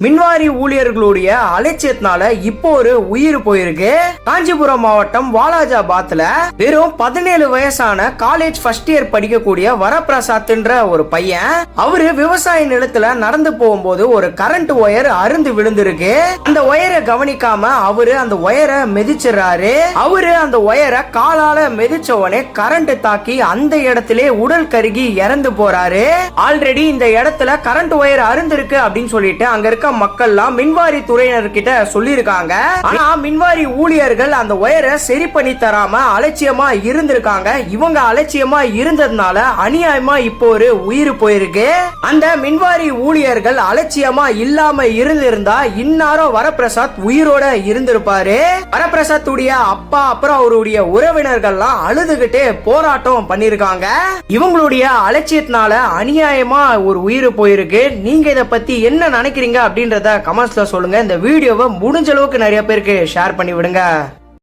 மின்வாரி ஊழியர்களுடைய அலட்சியத்தினால இப்போ ஒரு உயிர் போயிருக்கு. காஞ்சிபுரம் மாவட்டம் வாலாஜாபாத்ல வெறும் 17 வயசான காலேஜ் ஃபர்ஸ்ட் இயர் படிக்கக்கூடிய வரப்பிரசாத்ன்ற ஒரு பையன், அவரு விவசாய நிலத்துல நடந்து போகும்போது ஒரு கரண்ட் ஒயர் அருந்து விழுந்திருக்கு. அந்த ஒயரை கவனிக்காம அவரு அந்த ஒயரை மிதிச்சிடறாரு. அவரு அந்த ஒயரை காலால மிதிச்சவனே கரண்ட் தாக்கி அந்த இடத்திலே உடல் கருகி இறந்து போறாரு. ஆல்ரெடி இந்த இடத்துல கரண்ட் ஒயர் அருந்திருக்கு அப்படின்னு சொல்லிட்டு அங்க இருக்க மக்கள்லாம் மின்வாரி துறையினர்கிட்ட சொல்லியிருக்காங்க. ஆனா மின்வாரி ஊழியர்கள் அந்த ஒயரை சரி பண்ணி தராம அலட்சியமா இருந்திருக்காங்க. இவங்க அலட்சியமா இருந்ததுனால அநியாயமா இப்போ ஒரு உயிர் போயிருக்கு. அந்த மின்வாரி ஊழியர்கள் அலட்சியமா இல்லாம இருந்திருந்தா இந்நேரம் வரப்பிரசாத் உயிரோட இருந்திருப்பாரு. வரப்பிரசாத் உடைய அப்பா அப்புறம் அவருடைய உறவினர்கள்லாம் அழுதுகிட்டே போராட்டம் பண்ணிருக்காங்க. இவங்களுடைய அலட்சியத்தினால அநியாயமா ஒரு உயிர் போயிருக்கு. நீங்க இத பத்தி என்ன நினைக்கிறீங்க அப்படின்றத கமெண்ட்ஸ்ல சொல்லுங்க. இந்த வீடியோவை முடிஞ்ச அளவுக்கு நிறைய பேருக்கு ஷேர் பண்ணி விடுங்க.